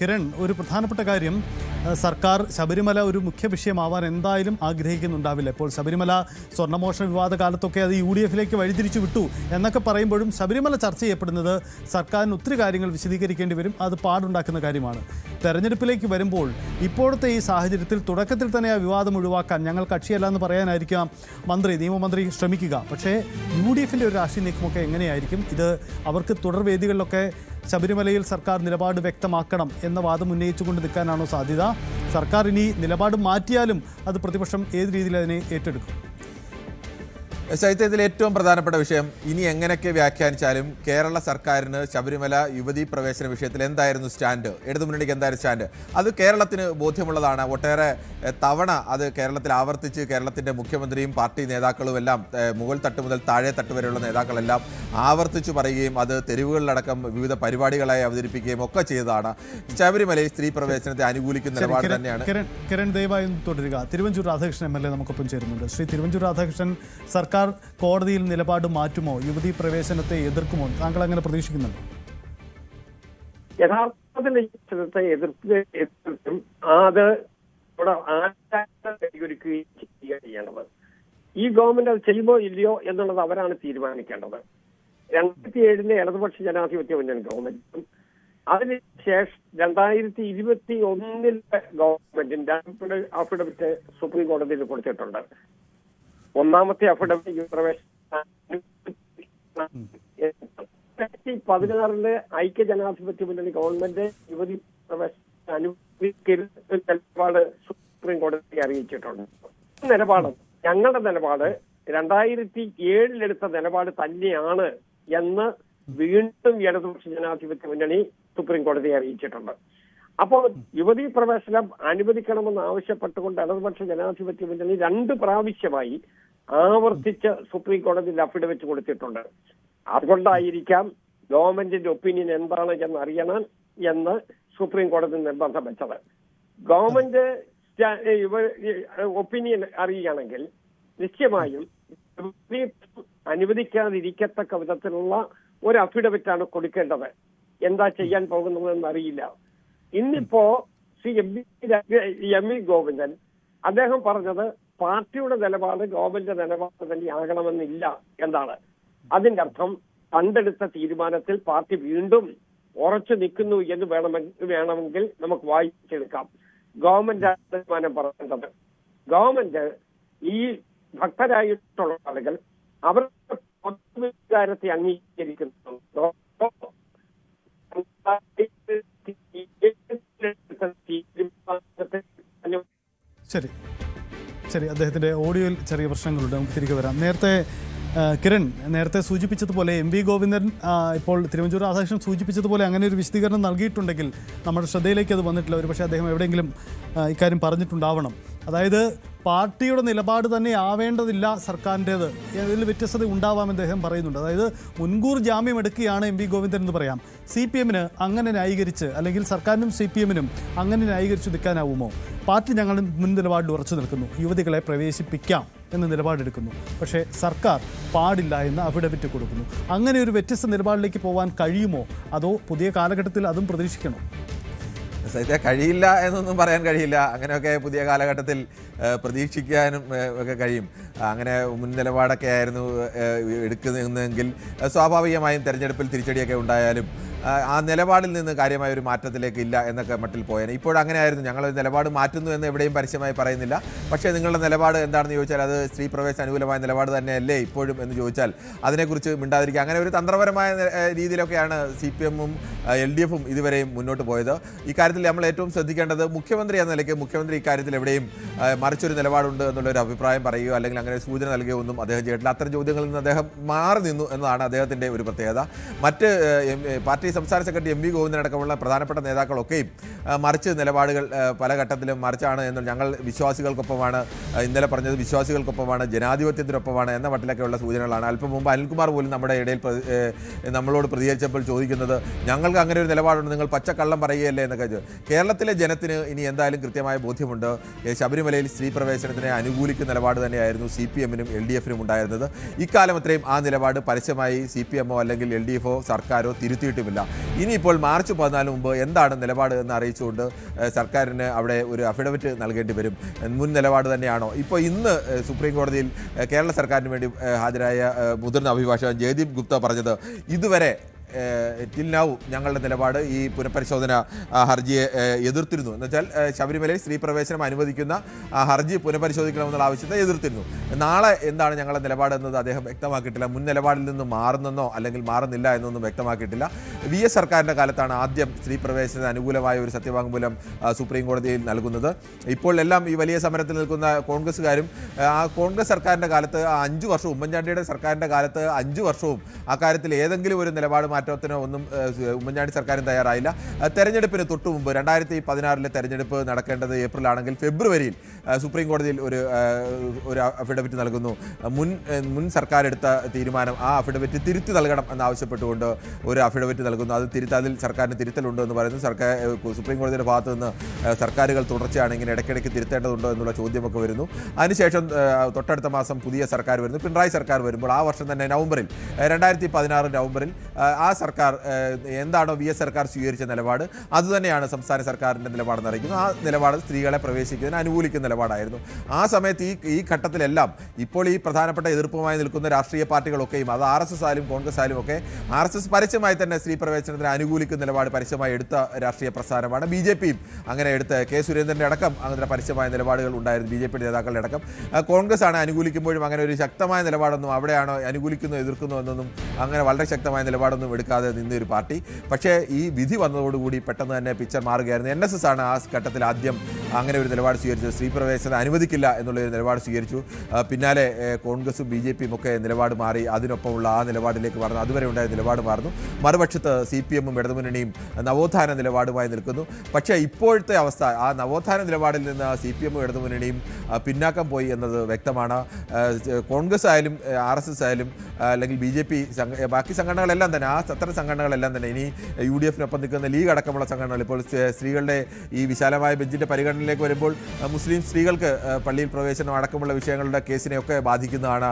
കിരൺ, ഒരു പ്രധാനപ്പെട്ട കാര്യം, സർക്കാർ ശബരിമല ഒരു മുഖ്യ വിഷയമാവാൻ എന്തായാലും ആഗ്രഹിക്കുന്നുണ്ടാവില്ല. ഇപ്പോൾ ശബരിമല സ്വർണ്ണമോഷണ വിവാദ കാലത്തൊക്കെ അത് UDF-ലേക്ക് വഴിതിരിച്ചു വിട്ടു എന്നൊക്കെ പറയുമ്പോഴും ശബരിമല ചർച്ച ചെയ്യപ്പെടുന്നത് സർക്കാരിന് ഒത്തിരി കാര്യങ്ങൾ വിശദീകരിക്കേണ്ടി വരും. അത് പാടുണ്ടാക്കുന്ന കാര്യമാണ്. തെരഞ്ഞെടുപ്പിലേക്ക് വരുമ്പോൾ ഇപ്പോഴത്തെ ഈ സാഹചര്യത്തിൽ തുടക്കത്തിൽ തന്നെ ആ വിവാദം ഒഴിവാക്കാൻ ഞങ്ങൾ കക്ഷിയല്ല എന്ന് പറയാനായിരിക്കാം നിയമമന്ത്രി ശ്രമിക്കുക. പക്ഷേ UDF-ന്റെ ഒരു രാഷ്ട്രീയ നീക്കമൊക്കെ എങ്ങനെയായിരിക്കും? ഇത് അവർക്ക് തുടർവേദികളിലൊക്കെ ശബരിമലയിൽ സർക്കാർ നിലപാട് വ്യക്തമാക്കണം എന്ന വാദം ഉന്നയിച്ചുകൊണ്ട് നിൽക്കാനാണോ സാധ്യത? സർക്കാർ ഇനി നിലപാട് മാറ്റിയാലും അത് പ്രതിപക്ഷം ഏത് രീതിയിൽ അതിനെ ഏറ്റെടുക്കും? ശൈത്യത്തിൽ ഏറ്റവും പ്രധാനപ്പെട്ട വിഷയം, ഇനി എങ്ങനെയൊക്കെ വ്യാഖ്യാനിച്ചാലും കേരള സർക്കാരിന് ശബരിമല യുവതീ പ്രവേശന വിഷയത്തിൽ എന്തായിരുന്നു സ്റ്റാൻഡ്, ഇടതുമുന്നണിക്ക് എന്തായിരുന്നു സ്റ്റാൻഡ്, അത് കേരളത്തിന് ബോധ്യമുള്ളതാണ്. ഒട്ടേറെ തവണ അത് കേരളത്തിൽ ആവർത്തിച്ച് കേരളത്തിൻ്റെ മുഖ്യമന്ത്രിയും പാർട്ടി നേതാക്കളും എല്ലാം മുകൾ തട്ട് മുതൽ താഴെ തട്ട് വരെയുള്ള നേതാക്കളെല്ലാം ആവർത്തിച്ചു പറയുകയും അത് തെരുവുകളിലടക്കം വിവിധ പരിപാടികളായി അവതരിപ്പിക്കുകയും ഒക്കെ ചെയ്തതാണ്. ശബരിമലയിൽ സ്ത്രീ പ്രവേശനത്തെ അനുകൂലിക്കുന്ന നിലപാട് തന്നെയാണ്. കിരൺ, ദയവായി തുടരുക. തിരുവഞ്ചൂർ രാധാകൃഷ്ണൻ MLA നമുക്കൊപ്പം ചേരുന്നുണ്ട്. ശ്രീ തിരുവഞ്ചൂർ രാധാകൃഷ്ണൻ, സർക്കാർ കോടതിയിൽ നിലപാട് മാറ്റുമോ? യുവതീ പ്രവേശനത്തെ എതിർക്കുമോ? താങ്കൾ അങ്ങനെ പ്രതീക്ഷിക്കുന്നുണ്ടോ? യഥാർത്ഥത്തിൽ എതിർക്കും അത് ചെയ്യണത്. ഈ ഗവൺമെന്റ് അത് ചെയ്യുമോ ഇല്ലയോ എന്നുള്ളത് അവരാണ് തീരുമാനിക്കേണ്ടത്. 2007 ഇടതുപക്ഷ ജനാധിപത്യ മുന്നണി ഗവൺമെന്റും അതിനുശേഷം 2021 ഗവൺമെന്റിന്റെ അഫിഡവിറ്റ് സുപ്രീം കോടതിയിൽ കൊടുത്തിട്ടുണ്ട്. ഒന്നാമത്തെ അഫിഡവിറ്റ് പ്രവേശനം 2016 ഐക്യ ജനാധിപത്യ മുന്നണി ഗവൺമെന്റ് യുവതി പ്രവേശനം അനുവദിക്കരുത് നിലപാട് സുപ്രീം കോടതി അറിയിച്ചിട്ടുണ്ട്. നിലപാട് ഞങ്ങളുടെ നിലപാട് 2007 എടുത്ത നിലപാട് തന്നെയാണ് എന്ന് വീണ്ടും ഇടതുപക്ഷ ജനാധിപത്യ മുന്നണി സുപ്രീം കോടതിയെ അറിയിച്ചിട്ടുണ്ട്. അപ്പോൾ യുവതീ പ്രവേശനം അനുവദിക്കണമെന്ന് ആവശ്യപ്പെട്ടുകൊണ്ട് ഇടതുപക്ഷ ജനാധിപത്യ മുന്നണി 2 പ്രാവശ്യമായി ആവർത്തിച്ച് സുപ്രീം കോടതിയിൽ അഫിഡവിറ്റ് കൊടുത്തിട്ടുണ്ട്. അതുകൊണ്ടായിരിക്കാം ഗവൺമെന്റിന്റെ ഒപ്പീനിയൻ എന്താണ് എന്ന് അറിയണം എന്ന് സുപ്രീം കോടതി നിർബന്ധം വെച്ചത്. ഗവൺമെന്റ് ഒപ്പീനിയൻ അറിയുകയാണെങ്കിൽ നിശ്ചയമായും അനുവദിക്കാതിരിക്കത്തക്ക വിധത്തിലുള്ള ഒരു അഫിഡവിറ്റാണ് കൊടുക്കേണ്ടത്. എന്താ ചെയ്യാൻ പോകുന്നതെന്ന് അറിയില്ല. ഇന്നിപ്പോ ശ്രീ എം വി ഗോവിന്ദൻ അദ്ദേഹം പറഞ്ഞത് പാർട്ടിയുടെ നിലപാട് ഗവൺമെന്റ് നിലപാട് തന്നെ ആകണമെന്നില്ല എന്നാണ്. അതിന്റെ അർത്ഥം കണ്ടെടുത്ത തീരുമാനത്തിൽ പാർട്ടി വീണ്ടും ഉറച്ചു നിൽക്കുന്നു എന്ന് വേണമെങ്കിൽ നമുക്ക് വായിച്ചെടുക്കാം. ഗവൺമെന്റ് തീരുമാനം പറയേണ്ടത്. ഗവൺമെന്റ് ഈ ഭക്തരായിട്ടുള്ള ആളുകൾ അവരുടെ പൊതുവികാരത്തെ അംഗീകരിക്കുന്നു. ശരി, അദ്ദേഹത്തിൻ്റെ ഓഡിയോയിൽ ചെറിയ പ്രശ്നങ്ങളുണ്ട്. നമുക്ക് തിരികെ വരാം. കിരൺ നേരത്തെ സൂചിപ്പിച്ചതുപോലെ MV ഗോവിന്ദൻ ഇപ്പോൾ തിരുവഞ്ചൂർ രാധാകൃഷ്ണൻ സൂചിപ്പിച്ചതുപോലെ അങ്ങനെ ഒരു വിശദീകരണം നൽകിയിട്ടുണ്ടെങ്കിൽ നമ്മുടെ ശ്രദ്ധയിലേക്ക് അത് വന്നിട്ടില്ല. ഒരുപക്ഷെ അദ്ദേഹം എവിടെയെങ്കിലും ഇക്കാര്യം പറഞ്ഞിട്ടുണ്ടാവണം. അതായത് പാർട്ടിയുടെ നിലപാട് തന്നെ ആവേണ്ടതില്ല സർക്കാരിൻ്റേത്, അതിൽ വ്യത്യസ്തത ഉണ്ടാവാമെന്ന് അദ്ദേഹം പറയുന്നുണ്ട്. അതായത് മുൻകൂർ ജാമ്യം എടുക്കുകയാണ് MV ഗോവിന്ദൻ എന്ന് പറയാം. CPM-ന് അങ്ങനെ ന്യായീകരിച്ച്, അല്ലെങ്കിൽ സർക്കാരിനും CPM-നും അങ്ങനെ ന്യായീകരിച്ച് നിൽക്കാനാവുമോ? പാർട്ടി ഞങ്ങൾ മുൻ നിലപാടിൽ ഉറച്ചു നിൽക്കുന്നു, യുവതികളെ പ്രവേശിപ്പിക്കാം എന്ന നിലപാടെടുക്കുന്നു. പക്ഷേ സർക്കാർ പാടില്ല എന്ന് അഫിഡവിറ്റ് കൊടുക്കുന്നു. അങ്ങനെ ഒരു വ്യത്യസ്ത നിലപാടിലേക്ക് പോകാൻ കഴിയുമോ? അതോ പുതിയ കാലഘട്ടത്തിൽ അതും പ്രതീക്ഷിക്കണോ? കഴിയില്ല എന്നൊന്നും പറയാൻ കഴിയില്ല. അങ്ങനെയൊക്കെ പുതിയ കാലഘട്ടത്തിൽ പ്രതീക്ഷിക്കാനും ഒക്കെ കഴിയും. അങ്ങനെ മുൻ നിലപാടൊക്കെ ആയിരുന്നു എടുക്കുന്നതെങ്കിൽ സ്വാഭാവികമായും തെരഞ്ഞെടുപ്പിൽ തിരിച്ചടിയൊക്കെ ഉണ്ടായാലും ആ നിലപാടിൽ നിന്ന് കാര്യമായ ഒരു മാറ്റത്തിലേക്ക് ഇല്ല എന്നൊക്കെ മട്ടിൽ പോയേനെ. ഇപ്പോഴങ്ങനെയായിരുന്നു, ഞങ്ങൾ നിലപാട് മാറ്റുന്നു എന്ന് എവിടെയും പരസ്യമായി പറയുന്നില്ല. പക്ഷേ നിങ്ങളുടെ നിലപാട് എന്താണെന്ന് ചോദിച്ചാൽ അത് സ്ത്രീ പ്രവേശന അനുകൂലമായ നിലപാട് തന്നെയല്ലേ ഇപ്പോഴും എന്ന് ചോദിച്ചാൽ അതിനെക്കുറിച്ച് മിണ്ടാതിരിക്കുക. അങ്ങനെ ഒരു തന്ത്രപരമായ രീതിയിലൊക്കെയാണ് CPM-ഉം LDF-ഉം ഇതുവരെയും മുന്നോട്ട് പോയത്. ഇക്കാര്യത്തിൽ നമ്മൾ ഏറ്റവും ശ്രദ്ധിക്കേണ്ടത് മുഖ്യമന്ത്രി എന്ന നിലയ്ക്ക് മുഖ്യമന്ത്രി ഇക്കാര്യത്തിൽ എവിടെയും മറിച്ചൊരു നിലപാടുണ്ട് എന്നുള്ളൊരു അഭിപ്രായം പറയുകയോ അല്ലെങ്കിൽ അങ്ങനെ സൂചന നൽകുകയോ ഒന്നും അദ്ദേഹം ചെയ്തിട്ടില്ല. അത്തരം ചോദ്യങ്ങളിൽ നിന്ന് അദ്ദേഹം മാറി നിന്നു എന്നതാണ് അദ്ദേഹത്തിൻ്റെ ഒരു പ്രത്യേകത. മറ്റ് പാർട്ടി സംസ്ഥാന സെക്രട്ടറി MV ഗോവിന്ദൻ അടക്കമുള്ള പ്രധാനപ്പെട്ട നേതാക്കളൊക്കെയും മറിച്ച് നിലപാടുകൾ പല ഘട്ടത്തിലും മറിച്ചാണ് എന്ന് ഞങ്ങൾ വിശ്വാസികൾക്കൊപ്പമാണ്, ഇന്നലെ പറഞ്ഞത് വിശ്വാസികൾക്കൊപ്പമാണ്, ജനാധിപത്യത്തിനൊപ്പമാണ് എന്ന മട്ടിലൊക്കെയുള്ള സൂചനകളാണ്. അല്പം മുമ്പ് അനിൽകുമാർ പോലും നമ്മുടെ ഇടയിൽ നമ്മളോട് പ്രതികരിച്ചപ്പോൾ ചോദിക്കുന്നത് ഞങ്ങൾക്ക് അങ്ങനെ ഒരു നിലപാടുണ്ട്, നിങ്ങൾ പച്ചക്കള്ളം പറയുകയല്ലേ എന്നൊക്കെ. കേരളത്തിലെ ജനത്തിന് ഇനി എന്തായാലും കൃത്യമായ ബോധ്യമുണ്ട്. ശബരിമലയിൽ സ്ത്രീ പ്രവേശനത്തിനെ അനുകൂലിക്കുന്ന നിലപാട് തന്നെയായിരുന്നു CPM-നും LDF-നും ഉണ്ടായിരുന്നത്. ഇക്കാലം അത്രയും ആ നിലപാട് പരസ്യമായി CPM-ഓ അല്ലെങ്കിൽ LDF-ഓ സർക്കാരോ തിരുത്തിയിട്ടുമില്ല. ഇനിയിപ്പോൾ മാർച്ച് 14 മുമ്പ് എന്താണ് നിലപാട് എന്ന് അറിയിച്ചുകൊണ്ട് സർക്കാരിന് അവിടെ ഒരു അഫിഡവിറ്റ് നൽകേണ്ടി വരും. മുൻ നിലപാട് തന്നെയാണോ? ഇപ്പോൾ ഇന്ന് സുപ്രീം കോടതിയിൽ കേരള സർക്കാരിന് വേണ്ടി ഹാജരായ മുതിർന്ന അഭിഭാഷകൻ ജയദീപ് ഗുപ്ത പറഞ്ഞത്, ഇതുവരെ ടിൽ നൗ ഞങ്ങളുടെ നിലപാട് ഈ പുനഃപരിശോധന ഹർജിയെ എതിർത്തിരുന്നു. എന്നുവെച്ചാൽ ശബരിമലയിൽ സ്ത്രീ പ്രവേശനം അനുവദിക്കുന്ന ഹർജി പുനഃപരിശോധിക്കണമെന്നുള്ള ആവശ്യത്തെ എതിർത്തിരുന്നു. നാളെ എന്താണ് ഞങ്ങളുടെ നിലപാടെന്നത് അദ്ദേഹം വ്യക്തമാക്കിയിട്ടില്ല. മുൻ നിലപാടിൽ നിന്ന് മാറുന്നെന്നോ അല്ലെങ്കിൽ മാറുന്നില്ല എന്നൊന്നും വ്യക്തമാക്കിയിട്ടില്ല. VS സർക്കാരിൻ്റെ കാലത്താണ് ആദ്യം സ്ത്രീ പ്രവേശനത്തിന് അനുകൂലമായ ഒരു സത്യവാങ്മൂലം സുപ്രീം കോടതിയിൽ നൽകുന്നത്. ഇപ്പോൾ എല്ലാം ഈ വലിയ സമരത്തിൽ നിൽക്കുന്ന കോൺഗ്രസ്സുകാരും ആ കോൺഗ്രസ് സർക്കാരിൻ്റെ കാലത്ത് 5 വർഷവും ഉമ്മൻചാണ്ടിയുടെ സർക്കാരിൻ്റെ കാലത്ത് 5 വർഷവും ആ കാര്യത്തിൽ ഏതെങ്കിലും ഒരു നിലപാട് മാറ്റത്തിനോ ഒന്നും ഉമ്മൻചാണ്ടി സർക്കാരും തയ്യാറായില്ല. തെരഞ്ഞെടുപ്പിന് തൊട്ടു മുമ്പ് 2016 തെരഞ്ഞെടുപ്പ് നടക്കേണ്ടത് ഏപ്രിലാണെങ്കിൽ ഫെബ്രുവരിയിൽ സുപ്രീം കോടതിയിൽ ഒരു അഫിഡവിറ്റ് നൽകുന്നു. മുൻ സർക്കാർ എടുത്ത തീരുമാനം ആ അഫിഡവിറ്റ് തിരുത്തി നൽകണം എന്നാവശ്യപ്പെട്ടുകൊണ്ട് ഒരു അഫിഡവിറ്റ് നൽകുന്നു. അതിൽ സർക്കാരിന് തിരുത്തലുണ്ടോ എന്ന് പറയുന്നു. സുപ്രീം കോടതിയുടെ ഭാഗത്തു നിന്ന് സർക്കാരുകൾ തുടർച്ചയാണ് ഇങ്ങനെ ഇടയ്ക്കിടയ്ക്ക് തിരുത്തേണ്ടതുണ്ടോ എന്നുള്ള ചോദ്യമൊക്കെ വരുന്നു. അതിനുശേഷം തൊട്ടടുത്ത മാസം പുതിയ സർക്കാർ വരുന്നു. പിണറായി സർക്കാർ വരുമ്പോൾ ആ വർഷം തന്നെ നവംബറിൽ 2016 നവംബറിൽ ആ സർക്കാർ എന്താണോ VS സർക്കാർ സ്വീകരിച്ച നിലപാട് അതുതന്നെയാണ് സംസ്ഥാന സർക്കാരിൻ്റെ നിലപാടെന്ന് അറിയിക്കുന്നത്. ആ നിലപാട് സ്ത്രീകളെ പ്രവേശിക്കുന്നതിന് അനുകൂലിക്കുന്ന നിലപാടായിരുന്നു. ആ സമയത്ത് ഈ ഘട്ടത്തിലെല്ലാം ഇപ്പോൾ ഈ പ്രധാനപ്പെട്ട എതിർപ്പുമായി നിൽക്കുന്ന രാഷ്ട്രീയ പാർട്ടികളൊക്കെയും അത് RSS ആയാലും കോൺഗ്രസ് ആയാലും ഒക്കെ RSS പരസ്യമായി തന്നെ സ്ത്രീ പ്രവേശനത്തിന് അനുകൂലിക്കുന്ന നിലപാട് പരസ്യമായി എടുത്ത രാഷ്ട്രീയ പ്രസ്ഥാനമാണ്. BJPയും അങ്ങനെ എടുത്ത സുരേന്ദ്രൻ്റെ അടക്കം അങ്ങനെ പരസ്യമായ നിലപാടുകൾ ഉണ്ടായിരുന്നു. BJP നേതാക്കളുടെ അടക്കം. കോൺഗ്രസ് ആണ് അനുകൂലിക്കുമ്പോഴും അങ്ങനെ ഒരു ശക്തമായ നിലപാടൊന്നും അവിടെയാണോ അനുകൂലിക്കുന്നു എതിർക്കുന്നു എന്നൊന്നും അങ്ങനെ വളരെ ശക്തമായ നിലപാടൊന്നും എടുക്കാതെ നിന്നൊരു പാർട്ടി. പക്ഷേ ഈ വിധി വന്നതോടുകൂടി പെട്ടെന്ന് തന്നെ പിക്ചർ മാറുകയായിരുന്നു. NSS ആണ് ആ ഘട്ടത്തിൽ ആദ്യം അങ്ങനെ ഒരു നിലപാട് സ്വീകരിച്ചത്. സ്ത്രീ പ്രവേശനം അനുവദിക്കില്ല എന്നുള്ളൊരു നിലപാട് സ്വീകരിച്ചു. പിന്നാലെ കോൺഗ്രസും BJPയും ഒക്കെ നിലപാട് മാറി അതിനൊപ്പമുള്ള ആ നിലപാടിലേക്ക് മാറുന്നു. അതുവരെ ഉണ്ടായ നിലപാട് മാറുന്നു. മറുപക്ഷത്ത് CPMഉം ഇടതുമുന്നണിയും നവോത്ഥാന നിലപാടുമായി നിൽക്കുന്നു. പക്ഷേ ഇപ്പോഴത്തെ അവസ്ഥ ആ നവോത്ഥാന നിലപാടിൽ നിന്ന് CPMഉം ഇടതുമുന്നണിയും പിന്നാക്കം പോയി എന്നത് വ്യക്തമാണ്. കോൺഗ്രസ് ആയാലും RSS ആയാലും അല്ലെങ്കിൽ BJP ബാക്കി സംഘടനകളെല്ലാം തന്നെ അത്തരം സംഘടനകളെല്ലാം തന്നെ ഇനി UDFനൊപ്പം നിൽക്കുന്ന ലീഗ് അടക്കമുള്ള സംഘടനകൾ ഇപ്പോൾ സ്ത്രീകളുടെ ഈ വിശാലമായ ബെഞ്ചിൻ്റെ പരിഗണനയിലേക്ക് വരുമ്പോൾ മുസ്ലിം സ്ത്രീകൾക്ക് പള്ളിയിൽ പ്രവേശനം അടക്കമുള്ള വിഷയങ്ങളുടെ കേസിനെയൊക്കെ ബാധിക്കുന്നതാണ്.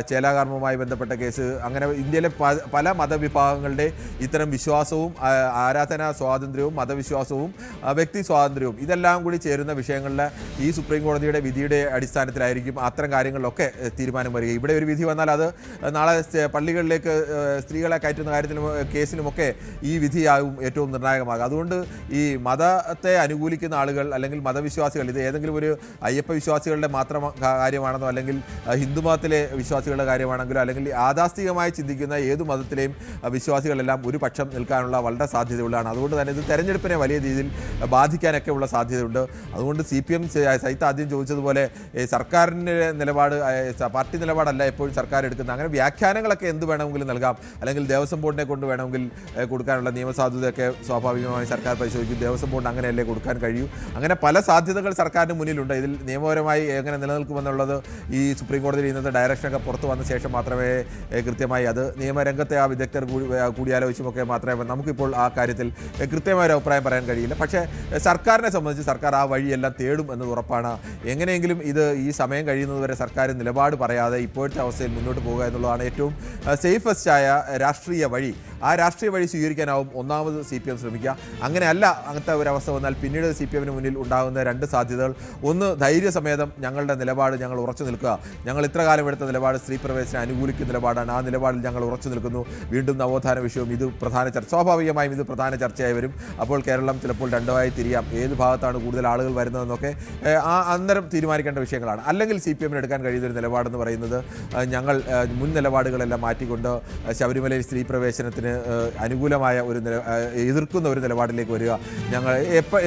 ചേലാകർമ്മവുമായി ബന്ധപ്പെട്ട കേസ്. അങ്ങനെ ഇന്ത്യയിലെ പല മതവിഭാഗങ്ങളുടെ ഇത്തരം വിശ്വാസവും ആരാധനാ സ്വാതന്ത്ര്യവും മതവിശ്വാസവും വ്യക്തി സ്വാതന്ത്ര്യവും ഇതെല്ലാം കൂടി ചേരുന്ന വിഷയങ്ങളിൽ ഈ സുപ്രീം കോടതിയുടെ വിധിയുടെ അടിസ്ഥാനത്തിലായിരിക്കും അത്തരം കാര്യങ്ങളിലൊക്കെ തീരുമാനം വരിക. ഇവിടെ ഒരു വിധി വന്നാൽ അത് നാളെ പള്ളികളിലേക്ക് സ്ത്രീകളെ കയറ്റുന്ന കാര്യത്തിലും കേസിലുമൊക്കെ ഈ വിധിയാവും ഏറ്റവും നിർണായകമാകുക. അതുകൊണ്ട് ഈ മതത്തെ അനുകൂലിക്കുന്ന ആളുകൾ അല്ലെങ്കിൽ മതവിശ്വാസികൾ ഇത് ഏതെങ്കിലും ഒരു അയ്യപ്പ വിശ്വാസികളുടെ മാത്രം കാര്യമാണെന്നോ അല്ലെങ്കിൽ ഹിന്ദുമതത്തിലെ വിശ്വാസികളുടെ കാര്യമാണെങ്കിലോ അല്ലെങ്കിൽ യാഥാസ്ഥികമായി ചിന്തിക്കുന്ന ഏതു മതത്തിലെയും വിശ്വാസികളെല്ലാം ഒരു പക്ഷം നിൽക്കാനുള്ള വളരെ സാധ്യതയുള്ളതാണ്. അതുകൊണ്ട് തന്നെ ഇത് തെരഞ്ഞെടുപ്പിനെ വലിയ രീതിയിൽ ബാധിക്കാനൊക്കെ ഉള്ള സാധ്യതയുണ്ട്. അതുകൊണ്ട് CPM സൈത്ത് ആദ്യം ചോദിച്ചതുപോലെ സർക്കാരിൻ്റെ നിലപാട് പാർട്ടി നിലപാടല്ല എപ്പോഴും സർക്കാർ എടുക്കുന്നത്. അങ്ങനെ വ്യാഖ്യാനങ്ങളൊക്കെ എന്ത് വേണമെങ്കിലും നൽകാം. അല്ലെങ്കിൽ ദേവസ്വം ബോർഡിനെ കൊണ്ട് വേണമെങ്കിൽ കൊടുക്കാനുള്ള നിയമസാധുതയൊക്കെ സ്വാഭാവികമായി സർക്കാർ പരിശോധിക്കും. ദേവസ്വം ബോർഡ് അങ്ങനെയല്ലേ കൊടുക്കാൻ കഴിയൂ. അങ്ങനെ പല സാധ്യതകൾ സർക്കാരിന് മുന്നിലുണ്ട്. ഇതിൽ നിയമപരമായി എങ്ങനെ നിലനിൽക്കുമെന്നുള്ളത് ഈ സുപ്രീം കോടതിയിൽ ഇന്നത്തെ ഡയറക്ഷനൊക്കെ പുറത്തു വന്ന ശേഷം മാത്രമേ കൃത്യമായി അത് നിയമരംഗത്തെ ആ വിദഗ്ധർ കൂടിയാലോചിച്ചുമൊക്കെ മാത്രമേ നമുക്കിപ്പോൾ ആ കാര്യത്തിൽ കൃത്യമായ ഒരു അഭിപ്രായം പറയാൻ കഴിയില്ല. പക്ഷേ സർക്കാരിനെ സംബന്ധിച്ച് സർക്കാർ ആ വഴിയെല്ലാം തേടും എന്നത് ഉറപ്പാണ്. എങ്ങനെയെങ്കിലും ഇത് ഈ സമയം കഴിയുന്നതുവരെ സർക്കാർ നിലപാട് പറയാതെ ഇപ്പോഴത്തെ അവസ്ഥയിൽ മുന്നോട്ട് പോകുക എന്നുള്ളതാണ് ഏറ്റവും സേഫസ്റ്റ് ആയ രാഷ്ട്രീയ വഴി. ആ രാഷ്ട്രീയ വഴി സ്വീകരിക്കാനാവും ഒന്നാമത് CPM ശ്രമിക്കുക. അങ്ങനെയല്ല അങ്ങനത്തെ ഒരവസ്ഥ വന്നാൽ പിന്നീട് CPMന് മുന്നിൽ ഉണ്ടാകുന്ന 2 സാധ്യതകൾ. ഒന്ന്, ധൈര്യസമേതം ഞങ്ങളുടെ നിലപാട് ഞങ്ങൾ ഉറച്ചു നിൽക്കുക. ഞങ്ങൾ ഇത്ര കാലം എടുത്ത നിലപാട് സ്ത്രീ പ്രവേശനം അനുകൂലിക്കുന്ന നിലപാടാണ്. ആ നിലപാടിൽ ഞങ്ങൾ ഉറച്ചു നിൽക്കുന്നു. വീണ്ടും നവോത്ഥാന വിഷയവും ഇത് പ്രധാന ചർച്ച, സ്വാഭാവികമായും ഇത് പ്രധാന ചർച്ചയായി വരും. അപ്പോൾ കേരളം ചിലപ്പോൾ രണ്ടായി തിരിയാം. ഏത് ഭാഗത്താണ് കൂടുതൽ ആളുകൾ വരുന്നതെന്നൊക്കെ അന്നേരം തീരുമാനിക്കേണ്ട വിഷയങ്ങളാണ്. അല്ലെങ്കിൽ CPMന് എടുക്കാൻ കഴിയുന്നൊരു നിലപാടെന്ന് പറയുന്നത് ഞങ്ങൾ മുൻ നിലപാടുകളെല്ലാം മാറ്റിക്കൊണ്ട് ശബരിമലയിൽ സ്ത്രീ പ്രവേശനത്തിന് അനുകൂലമായ എതിർക്കുന്ന ഒരു നിലപാടിലേക്ക് വരിക. ഞങ്ങൾ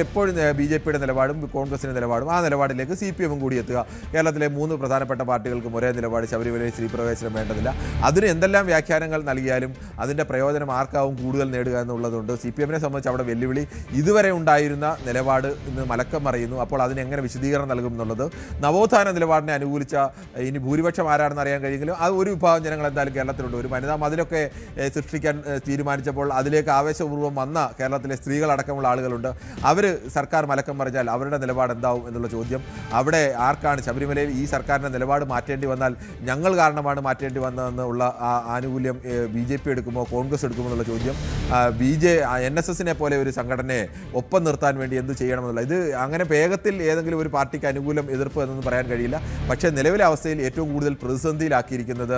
എപ്പോഴും BJPയുടെ നിലപാടും കോൺഗ്രസിൻ്റെ നിലപാടും ആ നിലപാടിലേക്ക് CPMഉം കൂടി എത്തുക. കേരളത്തിലെ 3 പ്രധാനപ്പെട്ട പാർട്ടികൾക്കും ഒരേ നിലപാട്, ശബരിമലയിൽ സ്ത്രീ പ്രവേശനം വേണ്ടതില്ല. അതിന് എന്തെല്ലാം വ്യാഖ്യാനങ്ങൾ നൽകിയാലും അതിൻ്റെ പ്രയോജനം ആർക്കാവും കൂടുതൽ നേടുക എന്നുള്ളതുകൊണ്ട് CPMനെ സംബന്ധിച്ച് അവിടെ വെല്ലുവിളി. ഇതുവരെ ഉണ്ടായിരുന്ന നിലപാട് ഇന്ന് മലക്കം മറിയുന്നു. അപ്പോൾ അതിനെങ്ങനെ വിശദീകരണം നൽകും എന്നുള്ളത്. നവോത്ഥാന നിലപാടിനെ അനുകൂലിച്ച ഇനി ഭൂരിപക്ഷം ആരാണെന്ന് അറിയാൻ കഴിയുമെങ്കിലും അത് ഒരു വിഭാഗം ജനങ്ങൾ എന്തായാലും കേരളത്തിലുണ്ട്. ഒരു വനിതാ മതിലൊക്കെ സൃഷ്ടിക്കാൻ തീരുമാനിച്ചപ്പോൾ അതിലേക്ക് ആവേശപൂർവ്വം വന്ന കേരളത്തിലെ സ്ത്രീകളടക്കമുള്ള ആളുകളുണ്ട്. അവർ സർക്കാർ മലക്കം മറിച്ചാൽ അവരുടെ നിലപാട് എന്താവും എന്നുള്ള ചോദ്യം. അവിടെ ആർക്കാണ് ശബരിമലയിൽ ഈ സർക്കാരിൻ്റെ നിലപാട് മാറ്റേണ്ടി വന്നാൽ ഞങ്ങൾ കാരണമാണ് മാറ്റേണ്ടി വന്നതെന്നുള്ള ആനുകൂല്യം BJP എടുക്കുമോ കോൺഗ്രസ് എടുക്കുമോ എന്നുള്ള ചോദ്യം. NSSനെ പോലെ ഒരു സംഘടനയെ ഒപ്പം നിർത്താൻ വേണ്ടി എന്ത് ചെയ്യണമെന്നുള്ള ഇത് അങ്ങനെ വേഗത്തിൽ ഏതെങ്കിലും ഒരു പാർട്ടിക്ക് അനുകൂലം എതിർപ്പ് എന്നൊന്നും പറയാൻ കഴിയില്ല. പക്ഷേ നിലവിലെ അവസ്ഥയിൽ ഏറ്റവും കൂടുതൽ പ്രതിസന്ധിയിലാക്കിയിരിക്കുന്നത്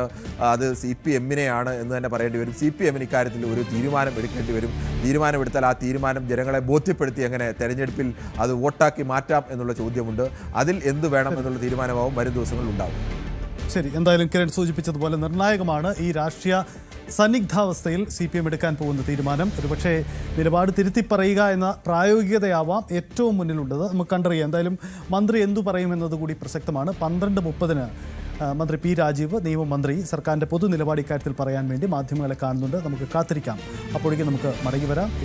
അത് CPM-നെയാണ് എന്ന് തന്നെ പറയേണ്ടി വരും. CPM-ന് ഇക്കാര്യത്തിൽ ഒരു തീരുമാനം എടുക്കേണ്ടി വരും. തീരുമാനമെടുത്താൽ ആ തീരുമാനം ജനങ്ങളെ ബോധ്യപ്പെടുത്തി എങ്ങനെ തെരഞ്ഞെടുപ്പിൽ അത് വോട്ടാക്കി മാറ്റാം എന്നുള്ള ചോദ്യമുണ്ട്. അതിൽ എന്ത് വേണം എന്നുള്ള തീരുമാനമാവും വരും ദിവസങ്ങളിൽ ഉണ്ടാവും. ശരി, എന്തായാലും കിരൺ സൂചിപ്പിച്ചതുപോലെ നിർണായകമാണ് ഈ രാഷ്ട്രീയ സന്നിഗ്ധാവസ്ഥയിൽ CPM എടുക്കാൻ പോകുന്ന തീരുമാനം. ഒരുപക്ഷെ നിലപാട് തിരുത്തി പറയുക എന്ന പ്രായോഗികതയാവാം ഏറ്റവും മുന്നിലുള്ളത്. നമുക്ക് കണ്ടറിയാം. എന്തായാലും മന്ത്രി എന്തു പറയുമെന്നത് കൂടി പ്രസക്തമാണ്. 12:30 മന്ത്രി P. രാജീവ്, നിയമമന്ത്രി, സർക്കാരിൻ്റെ പൊതു നിലപാട് ഇക്കാര്യത്തിൽ പറയാൻ വേണ്ടി മാധ്യമങ്ങളെ കാണുന്നുണ്ട്. നമുക്ക് കാത്തിരിക്കാം. അപ്പോഴേക്കും നമുക്ക് മടങ്ങി വരാം.